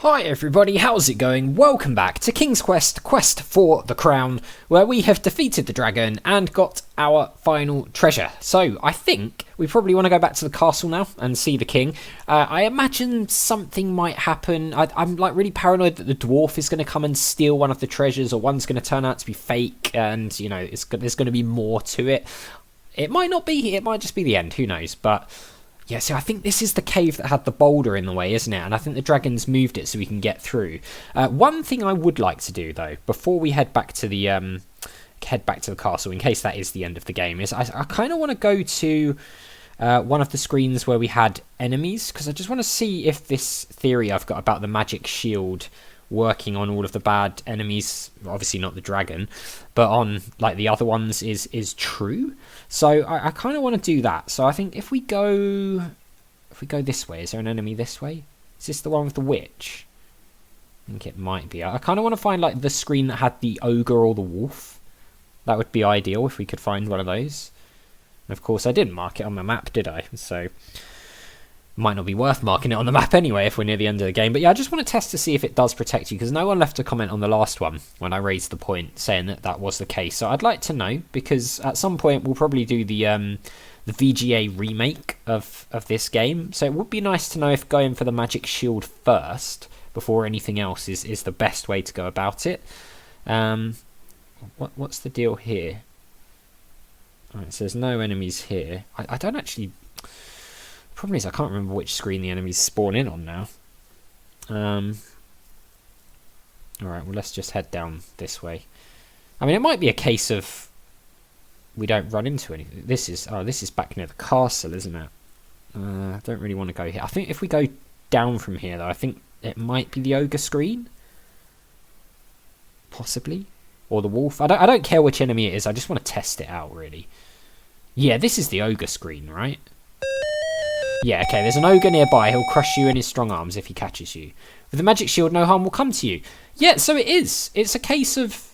Hi everybody, how's it going? Welcome back to King's Quest, Quest for the Crown, where we have defeated the dragon and got our final treasure. So, I think we probably want to go back to the castle now and see the king. I imagine something might happen. I'm like really paranoid that the dwarf is going to come and steal one of the treasures, or one's going to turn out to be fake, and, you know, there's going to be more to it. It might not be, it might just be the end, who knows, but... yeah, so I think this is the cave that had the boulder in the way, isn't it? And I think the dragons moved it so we can get through. One thing I would like to do, though, before we head back to the castle, in case that is the end of the game, is I kind of want to go to one of the screens where we had enemies, because I just want to see if this theory I've got about the magic shield working on all of the bad enemies, obviously not the dragon, but on like the other ones is true. So I kind of want to do that. So I think if we go this way, is there an enemy this way? Is this the one with the witch? I think it might be. I kind of want to find like the screen that had the ogre or the wolf. That would be ideal if we could find one of those. And of course I didn't mark it on my map, did I? So might not be worth marking it on the map anyway if we're near the end of the game. But yeah, I just want to test to see if it does protect you, because no one left a comment on the last one when I raised the point saying that that was the case. So I'd like to know, because at some point we'll probably do the VGA remake of this game. So it would be nice to know if going for the magic shield first before anything else is the best way to go about it. What's the deal here? Alright, so there's no enemies here. I don't actually... problem is I can't remember which screen the enemies spawn in on now. Alright, well let's just head down this way. I mean, it might be a case of we don't run into anything. This is back near the castle, isn't it? I don't really want to go here. I think if we go down from here, though, I think it might be the ogre screen. Possibly. Or the wolf. I don't care which enemy it is. I just want to test it out, really. Yeah, this is the ogre screen, right? Yeah, okay, there's an ogre nearby. He'll crush you in his strong arms if he catches you. With the magic shield, no harm will come to you. Yeah, so it is. It's a case of...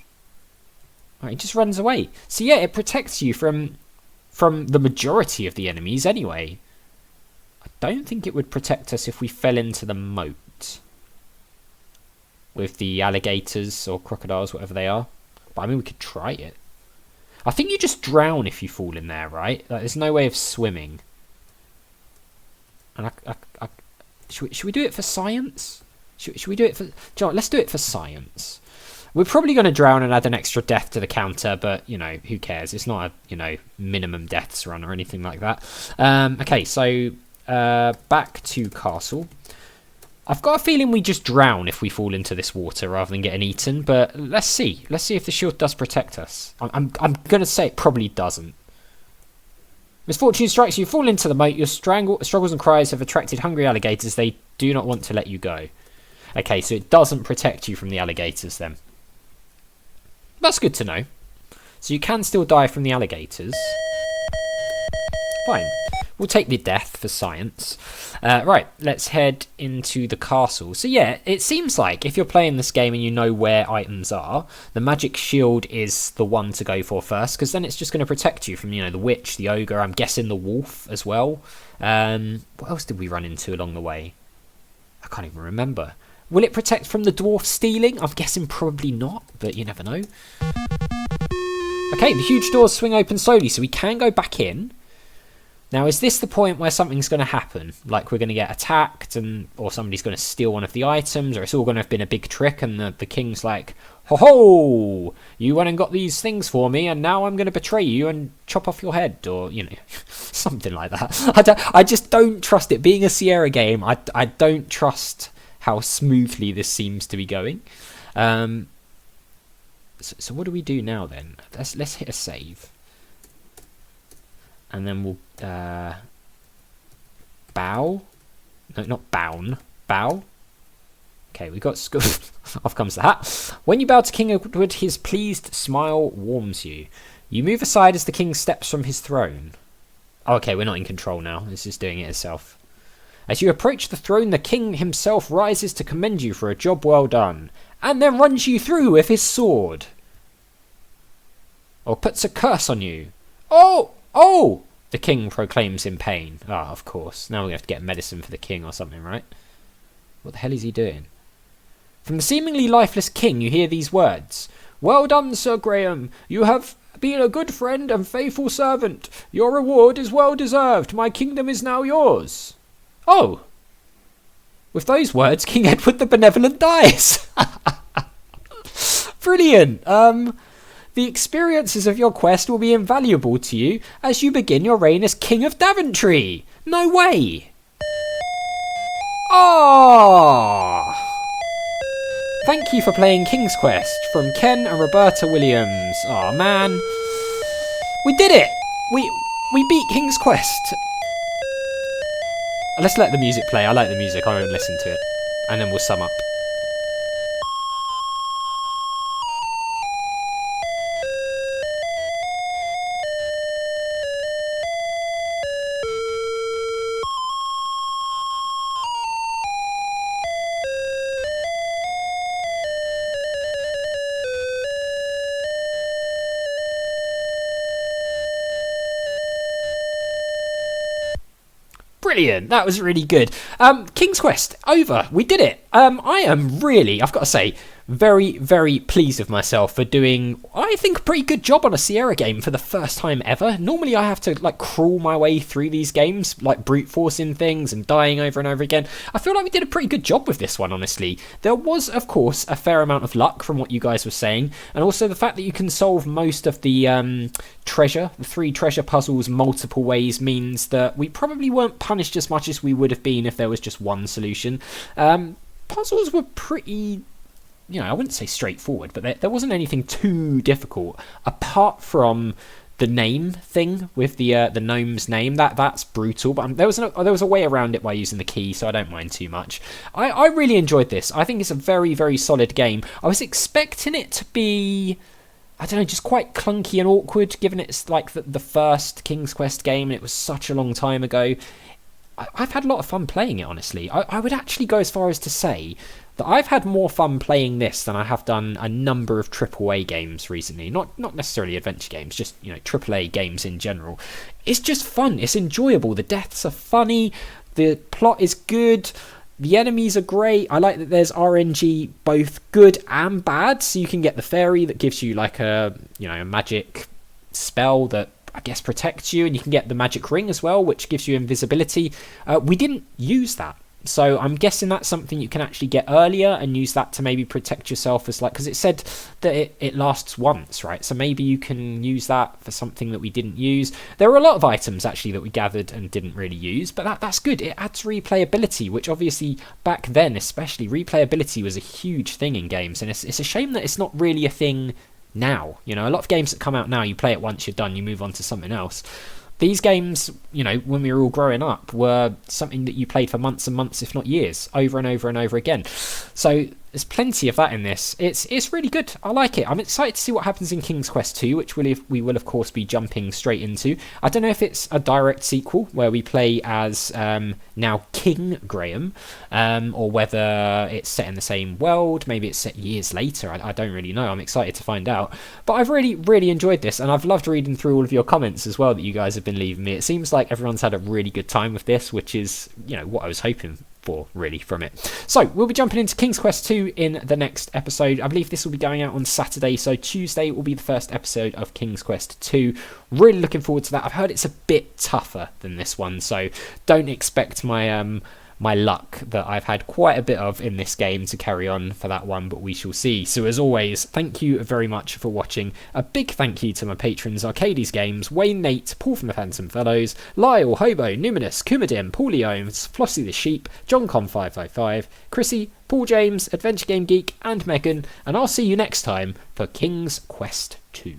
Right, he just runs away. So yeah, it protects you from the majority of the enemies anyway. I don't think it would protect us if we fell into the moat with the alligators or crocodiles, whatever they are. But I mean, we could try it. I think you just drown if you fall in there, right? Like, there's no way of swimming. And should we do it for science? Should we do it for... John, let's do it for science. We're probably going to drown and add an extra death to the counter, but, you know, who cares? It's not a, you know, minimum deaths run or anything like that. Okay, so back to castle. I've got a feeling we just drown if we fall into this water rather than getting eaten, but let's see. Let's see if the shield does protect us. I'm going to say it probably doesn't. Misfortune strikes you, fall into the moat. Your struggles and cries have attracted hungry alligators. They do not want to let you go. Okay, so it doesn't protect you from the alligators then. That's good to know. So you can still die from the alligators. Fine. We'll take the death for science. Right, let's head into the castle. So yeah, it seems like if you're playing this game and you know where items are, the magic shield is the one to go for first, because then it's just going to protect you from, you know, the witch, the ogre, I'm guessing the wolf as well. What else did we run into along the way? I can't even remember. Will it protect from the dwarf stealing? I'm guessing probably not, but you never know. Okay, the huge doors swing open slowly, so we can go back in. Now, is this the point where something's going to happen? Like we're going to get attacked, or somebody's going to steal one of the items, or it's all going to have been a big trick, and the king's like, ho ho! You went and got these things for me, and now I'm going to betray you and chop off your head, or, you know, something like that. I just don't trust it. Being a Sierra game, I don't trust how smoothly this seems to be going. So what do we do now then? Let's hit a save. And then we'll bow. No, not bown. Bow. Okay, we got school. Off comes the hat. When you bow to King Edward, his pleased smile warms you. You move aside as the king steps from his throne. Oh, okay, we're not in control now. This is doing it itself. As you approach the throne, the king himself rises to commend you for a job well done, and then runs you through with his sword. Or puts a curse on you. Oh! Oh! The king proclaims in pain. Ah, of course. Now we have to get medicine for the king or something, right? What the hell is he doing? From the seemingly lifeless king, you hear these words. Well done, Sir Graham. You have been a good friend and faithful servant. Your reward is well deserved. My kingdom is now yours. Oh. With those words, King Edward the Benevolent dies. Brilliant. The experiences of your quest will be invaluable to you as you begin your reign as King of Daventry. No way. Oh. Thank you for playing King's Quest from Ken and Roberta Williams. Oh man. We did it. We beat King's Quest. Let's let the music play. I like the music. I won't listen to it. And then we'll sum up. Brilliant. That was really good. King's Quest, over. We did it. I am really, I've got to say, very, very pleased with myself for doing, I think, a pretty good job on a Sierra game for the first time ever. Normally I have to, like, crawl my way through these games, like brute forcing things and dying over and over again. I feel like we did a pretty good job with this one, honestly. There was, of course, a fair amount of luck from what you guys were saying, and also the fact that you can solve most of the treasure, the 3 treasure puzzles, multiple ways means that we probably weren't punished as much as we would have been if there was just one solution. Puzzles were pretty, you know, I wouldn't say straightforward, but there wasn't anything too difficult apart from the name thing with the gnome's name. That's brutal, but there was a way around it by using the key, so I don't mind too much. I really enjoyed this. I think it's a very, very solid game. I was expecting it to be, I don't know, just quite clunky and awkward, given it's like the first King's Quest game and it was such a long time ago. I've had a lot of fun playing it, honestly. I would actually go as far as to say that I've had more fun playing this than I have done a number of AAA games recently. Not necessarily adventure games, just, you know, AAA games in general. It's just fun. It's enjoyable. The deaths are funny. The plot is good. The enemies are great. I like that there's RNG both good and bad. So you can get the fairy that gives you like a magic spell that I guess protects you, and you can get the magic ring as well, which gives you invisibility. We didn't use that, so I'm guessing that's something you can actually get earlier and use that to maybe protect yourself, as like, because it said that it lasts once, right? So maybe you can use that for something that we didn't use. There were a lot of items actually that we gathered and didn't really use, but that's good. It adds replayability, which obviously back then especially replayability was a huge thing in games, and it's a shame that it's not really a thing now. You know, a lot of games that come out now, you play it once, you're done, you move on to something else. These games, you know, when we were all growing up, were something that you played for months and months, if not years, over and over and over again. So there's plenty of that in this. It's really good. I like it. I'm excited to see what happens in King's Quest 2, which we will of course be jumping straight into. I don't know if it's a direct sequel where we play as now King Graham, or whether it's set in the same world. Maybe it's set years later. I don't really know. I'm excited to find out. But I've really, really enjoyed this, and I've loved reading through all of your comments as well that you guys have been leaving me. It seems like everyone's had a really good time with this, which is, you know, what I was hoping for really from it. So we'll be jumping into King's Quest 2 in the next episode. I believe this will be going out on Saturday, so Tuesday will be the first episode of King's Quest 2. Really looking forward to that. I've heard it's a bit tougher than this one, so don't expect my luck that I've had quite a bit of in this game to carry on for that one, but we shall see. So as always, thank you very much for watching. A big thank you to my patrons: Arcades Games, Wayne Nate, Paul from the Phantom Fellows, Lyle, Hobo, Numinous, Kumadim, Paulie Ohms, Flossie the Sheep, JohnCon555, Chrissy, Paul James, Adventure Game Geek, and Megan, and I'll see you next time for King's Quest 2.